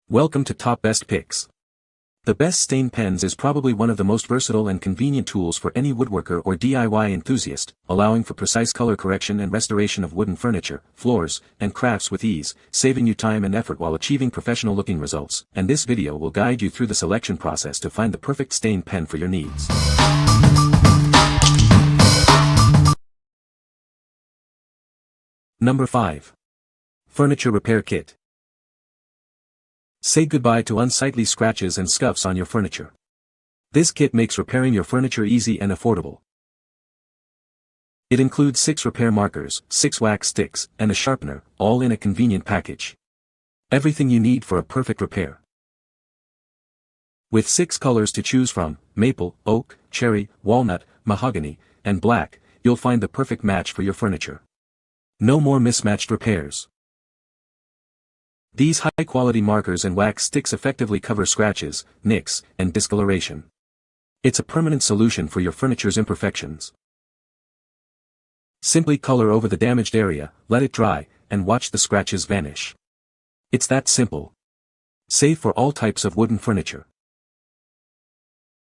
Welcome to Top Best Picks. The Best Stain Pens is probably one of the most versatile and convenient tools for any woodworker or DIY enthusiast, allowing for precise color correction and restoration of wooden furniture, floors, and crafts with ease, saving you time and effort while achieving professional-looking results. And this video will guide you through the selection process to find the perfect stain pen for your needs. Number 5. Furniture Repair Kit. Say goodbye to unsightly scratches and scuffs on your furniture. This kit makes repairing your furniture easy and affordable. It includes 6 repair markers, 6 wax sticks, and a sharpener, all in a convenient package. Everything you need for a perfect repair. With 6 colors to choose from, maple, oak, cherry, walnut, mahogany, and black, you'll find the perfect match for your furniture. No more mismatched repairs. These high-quality markers and wax sticks effectively cover scratches, nicks, and discoloration. It's a permanent solution for your furniture's imperfections. Simply color over the damaged area, let it dry, and watch the scratches vanish. It's that simple. Safe for all types of wooden furniture.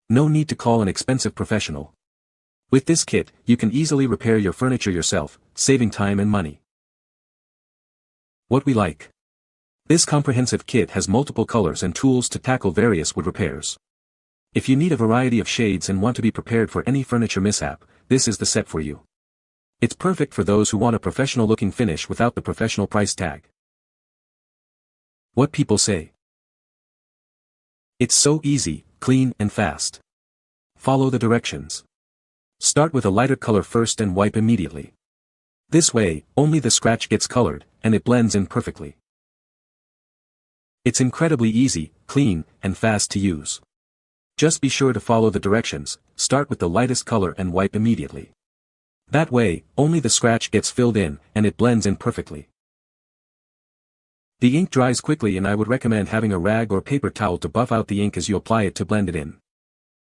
No need to call an expensive professional. With this kit, you can easily repair your furniture yourself, saving time and money. What we like. This comprehensive kit has multiple colors and tools to tackle various wood repairs. If you need a variety of shades and want to be prepared for any furniture mishap, this is the set for you. It's perfect for those who want a professional-looking finish without the professional price tag. What people say. It's so easy, clean, and fast. Follow the directions. Start with a lighter color first and wipe immediately. This way, only the scratch gets colored, and it blends in perfectly. It's incredibly easy, clean, and fast to use. Just be sure to follow the directions, start with the lightest color and wipe immediately. That way, only the scratch gets filled in, and it blends in perfectly. The ink dries quickly, and I would recommend having a rag or paper towel to buff out the ink as you apply it to blend it in.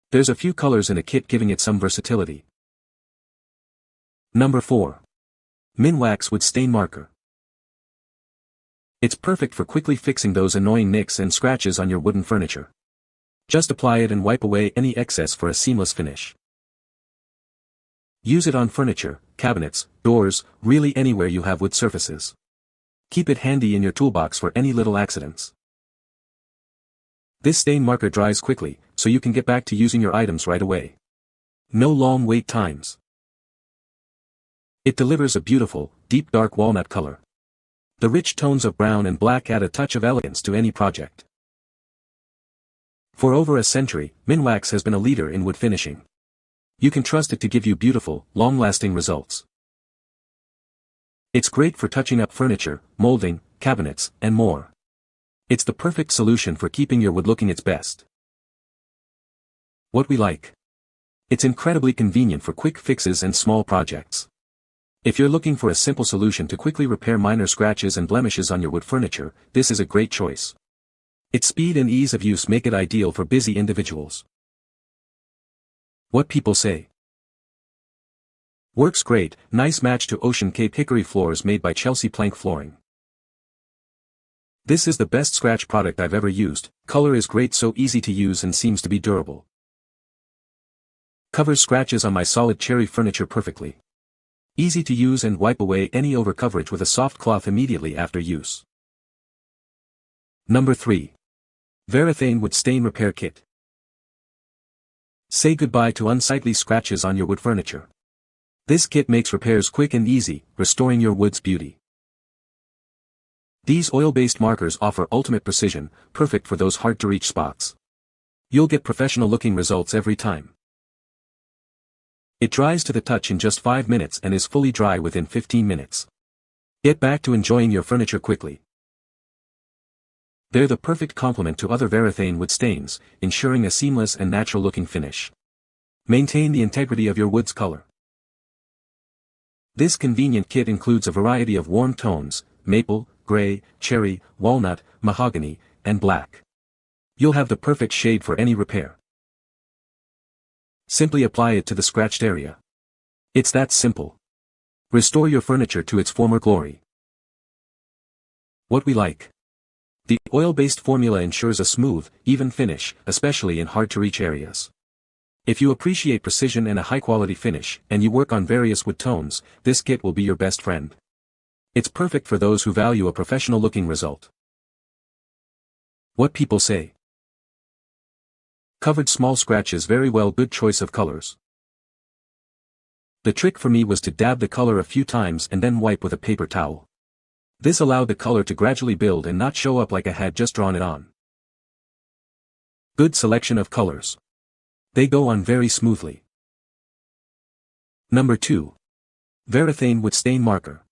There's a few colors in a kit giving it some versatility. Number 4. Minwax Wood Stain Marker. It's perfect for quickly fixing those annoying nicks and scratches on your wooden furniture. Just apply it and wipe away any excess for a seamless finish. Use it on furniture, cabinets, doors, really anywhere you have wood surfaces. Keep it handy in your toolbox for any little accidents. This stain marker dries quickly, so you can get back to using your items right away. No long wait times. It delivers a beautiful, deep dark walnut color. The rich tones of brown and black add a touch of elegance to any project. For over a century, Minwax has been a leader in wood finishing. You can trust it to give you beautiful, long-lasting results. It's great for touching up furniture, molding, cabinets, and more. It's the perfect solution for keeping your wood looking its best. What we like. It's incredibly convenient for quick fixes and small projects. If you're looking for a simple solution to quickly repair minor scratches and blemishes on your wood furniture, this is a great choice. Its speed and ease of use make it ideal for busy individuals. What people say. Works great, nice match to Ocean Cape hickory floors made by Chelsea Plank Flooring. This is the best scratch product I've ever used, color is great, so easy to use and seems to be durable. Covers scratches on my solid cherry furniture perfectly. Easy to use and wipe away any overcoverage with a soft cloth immediately after use. Number 3. Varathane Wood Stain Repair Kit. Say goodbye to unsightly scratches on your wood furniture. This kit makes repairs quick and easy, restoring your wood's beauty. These oil-based markers offer ultimate precision, perfect for those hard-to-reach spots. You'll get professional-looking results every time. It dries to the touch in just 5 minutes and is fully dry within 15 minutes. Get back to enjoying your furniture quickly. They're the perfect complement to other Varathane wood stains, ensuring a seamless and natural-looking finish. Maintain the integrity of your wood's color. This convenient kit includes a variety of warm tones, maple, gray, cherry, walnut, mahogany, and black. You'll have the perfect shade for any repair. Simply apply it to the scratched area. It's that simple. Restore your furniture to its former glory. What we like. The oil-based formula ensures a smooth, even finish, especially in hard-to-reach areas. If you appreciate precision and a high-quality finish, and you work on various wood tones, this kit will be your best friend. It's perfect for those who value a professional-looking result. What people say. Covered small scratches very well, good choice of colors. The trick for me was to dab the color a few times and then wipe with a paper towel. This allowed the color to gradually build and not show up like I had just drawn it on. Good selection of colors. They go on very smoothly. Number 2. Varathane Wood Stain Marker.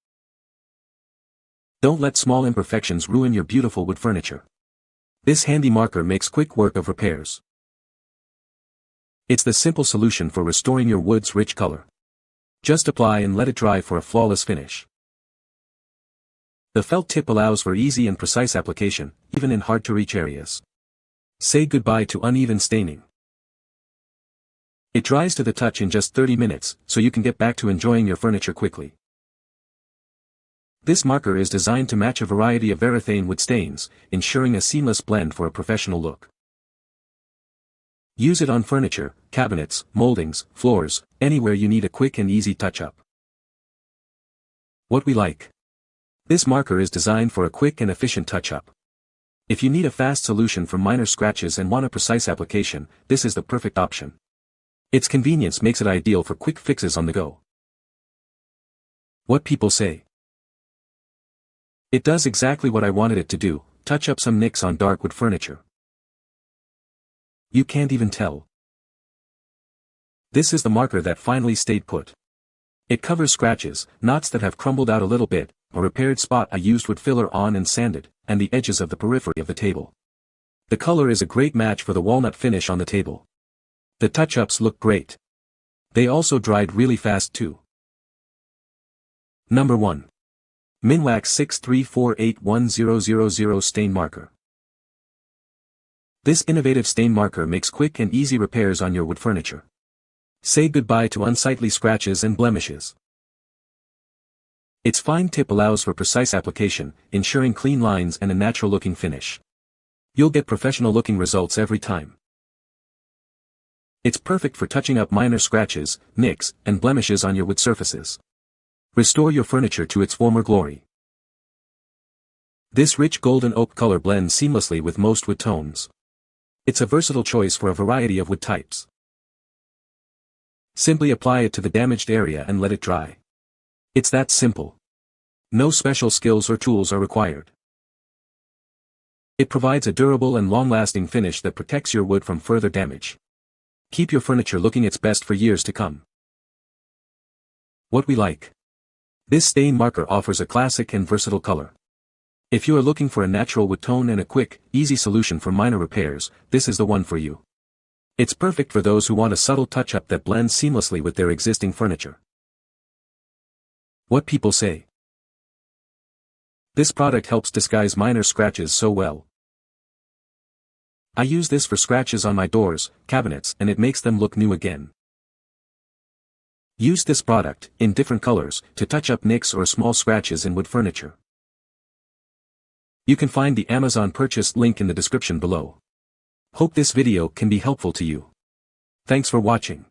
Don't let small imperfections ruin your beautiful wood furniture. This handy marker makes quick work of repairs. It's the simple solution for restoring your wood's rich color. Just apply and let it dry for a flawless finish. The felt tip allows for easy and precise application, even in hard-to-reach areas. Say goodbye to uneven staining. It dries to the touch in just 30 minutes, so you can get back to enjoying your furniture quickly. This marker is designed to match a variety of Varathane wood stains, ensuring a seamless blend for a professional look. Use it on furniture, cabinets, moldings, floors, anywhere you need a quick and easy touch-up. What we like. This marker is designed for a quick and efficient touch-up. If you need a fast solution for minor scratches and want a precise application, this is the perfect option. Its convenience makes it ideal for quick fixes on the go. What people say. It does exactly what I wanted it to do, touch up some nicks on dark wood furniture. You can't even tell. This is the marker that finally stayed put. It covers scratches, knots that have crumbled out a little bit, a repaired spot I used wood filler on and sanded, and the edges of the periphery of the table. The color is a great match for the walnut finish on the table. The touch-ups look great. They also dried really fast too. Number 1. Minwax 634810000 Stain Marker. This innovative stain marker makes quick and easy repairs on your wood furniture. Say goodbye to unsightly scratches and blemishes. Its fine tip allows for precise application, ensuring clean lines and a natural-looking finish. You'll get professional-looking results every time. It's perfect for touching up minor scratches, nicks, and blemishes on your wood surfaces. Restore your furniture to its former glory. This rich golden oak color blends seamlessly with most wood tones. It's a versatile choice for a variety of wood types. Simply apply it to the damaged area and let it dry. It's that simple. No special skills or tools are required. It provides a durable and long-lasting finish that protects your wood from further damage. Keep your furniture looking its best for years to come. What we like. This stain marker offers a classic and versatile color. If you are looking for a natural wood tone and a quick, easy solution for minor repairs, this is the one for you. It's perfect for those who want a subtle touch-up that blends seamlessly with their existing furniture. What people say. This product helps disguise minor scratches so well. I use this for scratches on my doors, cabinets, and it makes them look new again. Use this product, in different colors, to touch up nicks or small scratches in wood furniture. You can find the Amazon purchase link in the description below. Hope this video can be helpful to you. Thanks for watching.